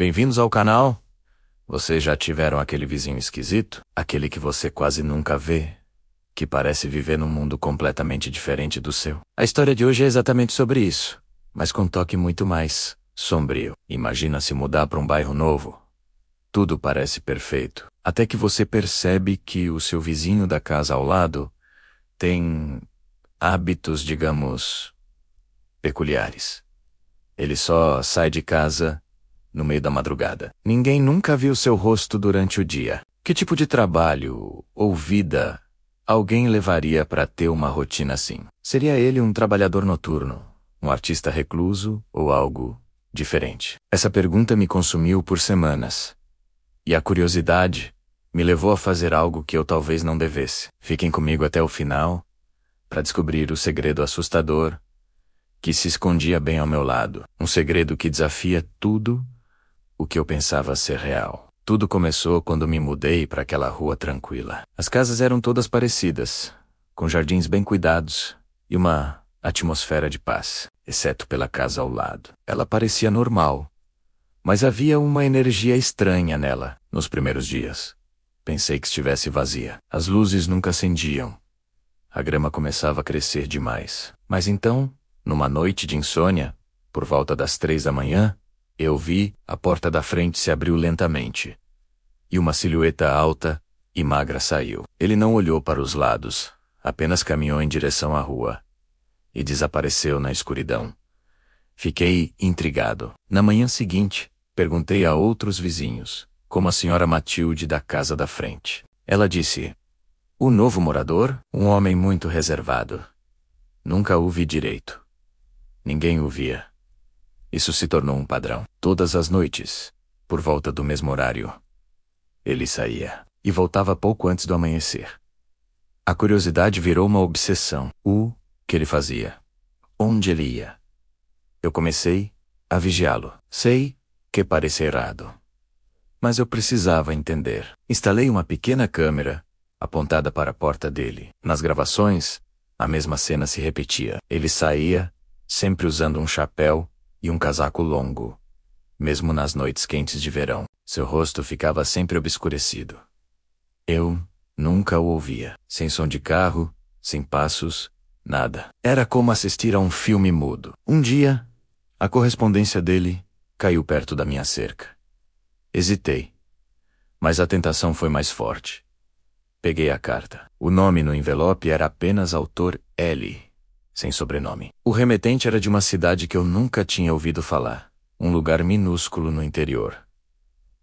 Bem-vindos ao canal. Vocês já tiveram aquele vizinho esquisito? Aquele que você quase nunca vê, que parece viver num mundo completamente diferente do seu? A história de hoje é exatamente sobre isso, mas com um toque muito mais sombrio. Imagina se mudar para um bairro novo. Tudo parece perfeito, até que você percebe que o seu vizinho da casa ao lado tem hábitos, digamos, peculiares. Ele só sai de casa no meio da madrugada. Ninguém nunca viu seu rosto durante o dia. Que tipo de trabalho ou vida alguém levaria para ter uma rotina assim? Seria ele um trabalhador noturno, um artista recluso ou algo diferente? Essa pergunta me consumiu por semanas. E a curiosidade me levou a fazer algo que eu talvez não devesse. Fiquem comigo até o final para descobrir o segredo assustador que se escondia bem ao meu lado. Um segredo que desafia tudo o que eu pensava ser real. Tudo começou quando me mudei para aquela rua tranquila. As casas eram todas parecidas, com jardins bem cuidados e uma atmosfera de paz, exceto pela casa ao lado. Ela parecia normal, mas havia uma energia estranha nela. Nos primeiros dias, pensei que estivesse vazia. As luzes nunca acendiam. A grama começava a crescer demais. Mas então, numa noite de insônia, por volta das 3 da manhã, eu vi a porta da frente se abriu lentamente. E uma silhueta alta e magra saiu. Ele não olhou para os lados, apenas caminhou em direção à rua. E desapareceu na escuridão. Fiquei intrigado. Na manhã seguinte, perguntei a outros vizinhos, como a senhora Matilde da casa da frente. Ela disse: "O novo morador, um homem muito reservado. Nunca o vi direito. Ninguém o via." Isso se tornou um padrão. Todas as noites, por volta do mesmo horário, ele saía e voltava pouco antes do amanhecer. A curiosidade virou uma obsessão. O que ele fazia? Onde ele ia? Eu comecei a vigiá-lo. Sei que parece errado, mas eu precisava entender. Instalei uma pequena câmera apontada para a porta dele. Nas gravações, a mesma cena se repetia. Ele saía, sempre usando um chapéu e um casaco longo, mesmo nas noites quentes de verão. Seu rosto ficava sempre obscurecido. Eu nunca o ouvia. Sem som de carro, sem passos, nada. Era como assistir a um filme mudo. Um dia, a correspondência dele caiu perto da minha cerca. Hesitei, mas a tentação foi mais forte. Peguei a carta. O nome no envelope era apenas Autor L, sem sobrenome. O remetente era de uma cidade que eu nunca tinha ouvido falar, um lugar minúsculo no interior.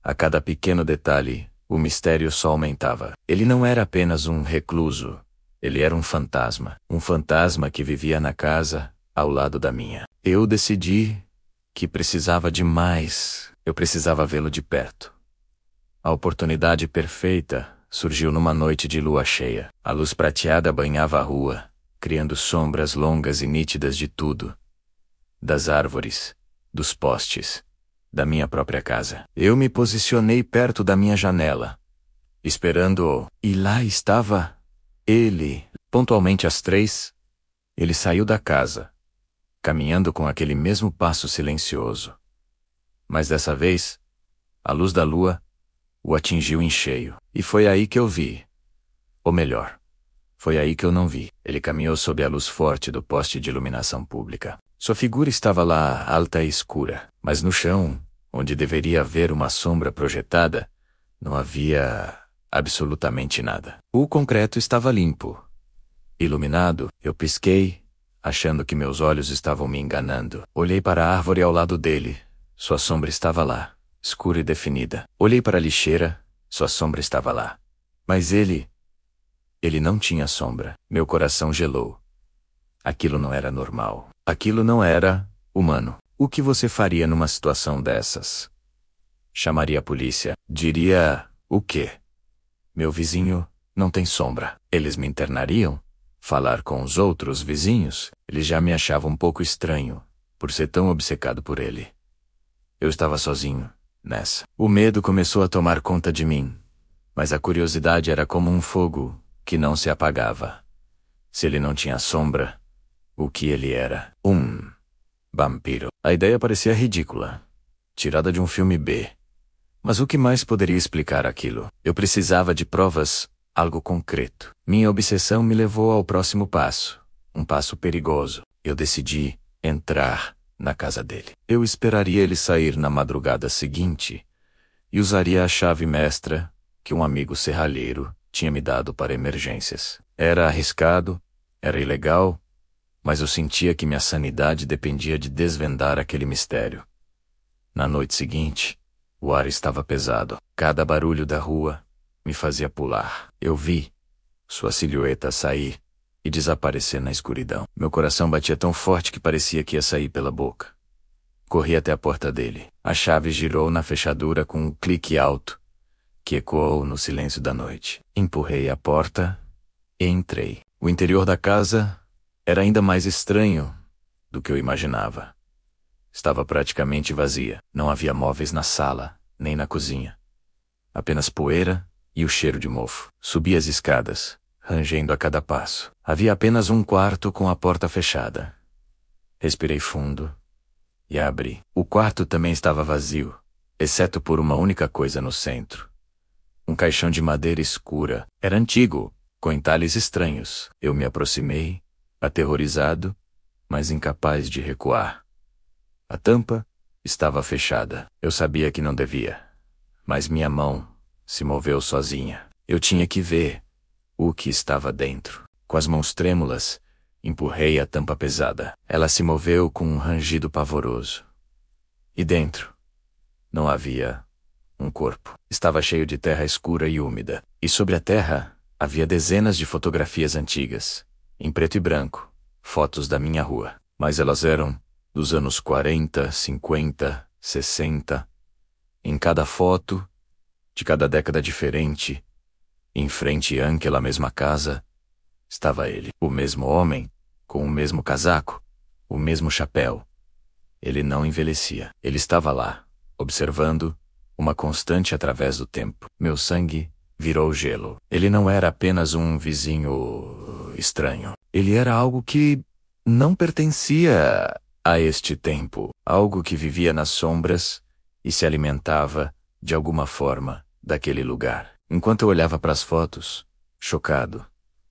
A cada pequeno detalhe, o mistério só aumentava. Ele não era apenas um recluso, ele era um fantasma que vivia na casa ao lado da minha. Eu decidi que precisava de mais. Eu precisava vê-lo de perto. A oportunidade perfeita surgiu numa noite de lua cheia. A luz prateada banhava a rua, criando sombras longas e nítidas de tudo. Das árvores, dos postes, da minha própria casa. Eu me posicionei perto da minha janela, esperando-o, e lá estava ele. Pontualmente às 3, ele saiu da casa, caminhando com aquele mesmo passo silencioso. Mas dessa vez, a luz da lua o atingiu em cheio. E foi aí que eu vi. Ou melhor, foi aí que eu não vi. Ele caminhou sob a luz forte do poste de iluminação pública. Sua figura estava lá alta e escura, mas no chão, onde deveria haver uma sombra projetada, não havia absolutamente nada. O concreto estava limpo. Iluminado, eu pisquei, achando que meus olhos estavam me enganando. Olhei para a árvore ao lado dele. Sua sombra estava lá, escura e definida. Olhei para a lixeira. Sua sombra estava lá. Mas ele não tinha sombra. Meu coração gelou. Aquilo não era normal. Aquilo não era humano. O que você faria numa situação dessas? Chamaria a polícia. Diria o quê? Meu vizinho não tem sombra. Eles me internariam? Falar com os outros vizinhos? Eles já me achavam um pouco estranho, por ser tão obcecado por ele. Eu estava sozinho nessa. O medo começou a tomar conta de mim, mas a curiosidade era como um fogo que não se apagava. Se ele não tinha sombra, o que ele era? Um vampiro. A ideia parecia ridícula. tirada de um filme B. Mas o que mais poderia explicar aquilo? Eu precisava de provas, algo concreto. Minha obsessão me levou ao próximo passo, um passo perigoso. Eu decidi entrar na casa dele. Eu esperaria ele sair na madrugada seguinte e usaria a chave mestra que um amigo serralheiro tinha me dado para emergências. Era arriscado, era ilegal, mas eu sentia que minha sanidade dependia de desvendar aquele mistério. Na noite seguinte, o ar estava pesado. Cada barulho da rua me fazia pular. Eu vi sua silhueta sair e desaparecer na escuridão. Meu coração batia tão forte que parecia que ia sair pela boca. Corri até a porta dele. A chave girou na fechadura com um clique alto que ecoou no silêncio da noite. Empurrei a porta e entrei. O interior da casa era ainda mais estranho do que eu imaginava. Estava praticamente vazia. Não havia móveis na sala, nem na cozinha. Apenas poeira e o cheiro de mofo. Subi as escadas, rangendo a cada passo. Havia apenas um quarto com a porta fechada. Respirei fundo e a abri. O quarto também estava vazio, exceto por uma única coisa no centro. Um caixão de madeira escura. Era antigo, com entalhes estranhos. Eu me aproximei, aterrorizado, mas incapaz de recuar. A tampa estava fechada. Eu sabia que não devia, mas minha mão se moveu sozinha. Eu tinha que ver o que estava dentro. Com as mãos trêmulas, empurrei a tampa pesada. Ela se moveu com um rangido pavoroso. E dentro não havia um corpo. Estava cheio de terra escura e úmida. E sobre a terra havia dezenas de fotografias antigas, em preto e branco, fotos da minha rua. Mas elas eram dos anos 40, 50, 60. Em cada foto, de cada década diferente, em frente àquela mesma casa, estava ele. O mesmo homem, com o mesmo casaco, o mesmo chapéu. Ele não envelhecia. Ele estava lá, observando, uma constante através do tempo. Meu sangue virou gelo. Ele não era apenas um vizinho estranho. Ele era algo que não pertencia a este tempo. Algo que vivia nas sombras e se alimentava, de alguma forma, daquele lugar. Enquanto eu olhava para as fotos, chocado,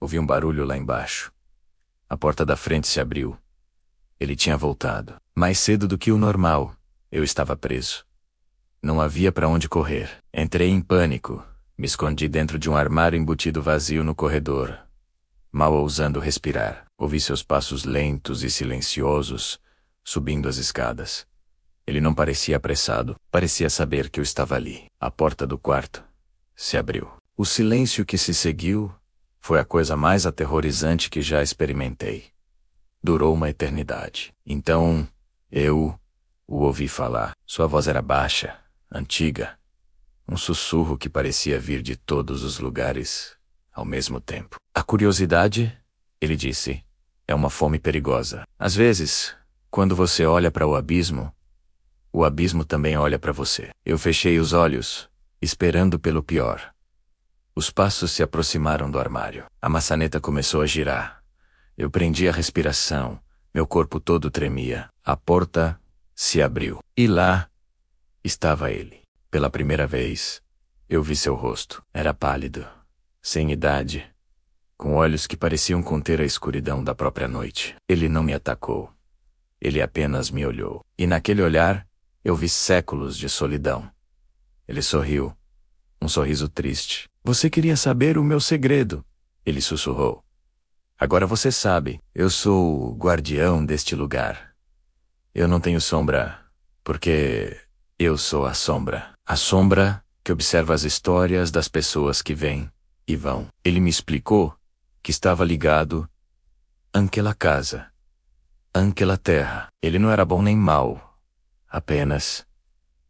ouvi um barulho lá embaixo. A porta da frente se abriu. Ele tinha voltado. Mais cedo do que o normal, eu estava preso. Não havia para onde correr. Entrei em pânico. Me escondi dentro de um armário embutido vazio no corredor, mal ousando respirar. Ouvi seus passos lentos e silenciosos, subindo as escadas. Ele não parecia apressado. Parecia saber que eu estava ali. A porta do quarto se abriu. O silêncio que se seguiu foi a coisa mais aterrorizante que já experimentei. Durou uma eternidade. Então, eu o ouvi falar. Sua voz era baixa, antiga. Um sussurro que parecia vir de todos os lugares ao mesmo tempo. A curiosidade, ele disse, é uma fome perigosa. Às vezes, quando você olha para o abismo também olha para você. Eu fechei os olhos, esperando pelo pior. Os passos se aproximaram do armário. A maçaneta começou a girar. Eu prendi a respiração. Meu corpo todo tremia. A porta se abriu. E lá estava ele. Pela primeira vez, eu vi seu rosto. Era pálido, sem idade, com olhos que pareciam conter a escuridão da própria noite. Ele não me atacou. Ele apenas me olhou. E naquele olhar, eu vi séculos de solidão. Ele sorriu. Um sorriso triste. Você queria saber o meu segredo, ele sussurrou. Agora você sabe, eu sou o guardião deste lugar. Eu não tenho sombra, porque eu sou a sombra. A sombra que observa as histórias das pessoas que vêm e vão. Ele me explicou que estava ligado àquela casa, àquela terra. Ele não era bom nem mau, apenas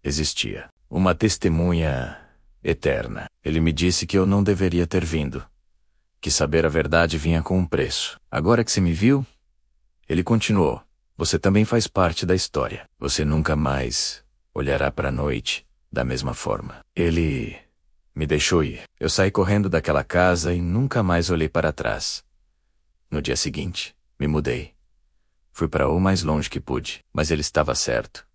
existia. Uma testemunha eterna. Ele me disse que eu não deveria ter vindo, que saber a verdade vinha com um preço. Agora que você me viu, ele continuou, você também faz parte da história. Você nunca mais olhará para a noite da mesma forma. Ele me deixou ir. Eu saí correndo daquela casa e nunca mais olhei para trás. No dia seguinte, me mudei. Fui para o mais longe que pude, mas ele estava certo.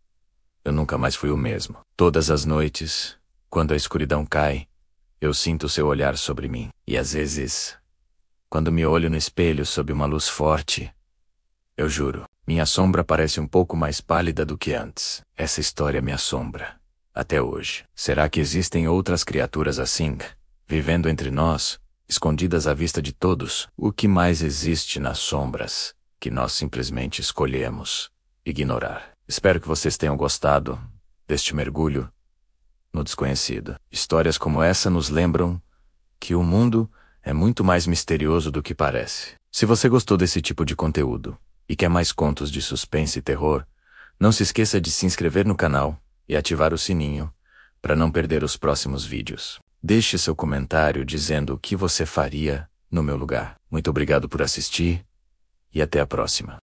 eu nunca mais fui o mesmo. Todas as noites, quando a escuridão cai, eu sinto seu olhar sobre mim. E às vezes, quando me olho no espelho sob uma luz forte, eu juro, minha sombra parece um pouco mais pálida do que antes. Essa história me assombra. Até hoje. Será que existem outras criaturas assim, vivendo entre nós, escondidas à vista de todos? O que mais existe nas sombras, que nós simplesmente escolhemos ignorar? Espero que vocês tenham gostado deste mergulho no desconhecido. Histórias como essa nos lembram que o mundo é muito mais misterioso do que parece. Se você gostou desse tipo de conteúdo e quer mais contos de suspense e terror, não se esqueça de se inscrever no canal e ativar o sininho para não perder os próximos vídeos. Deixe seu comentário dizendo o que você faria no meu lugar. Muito obrigado por assistir e até a próxima.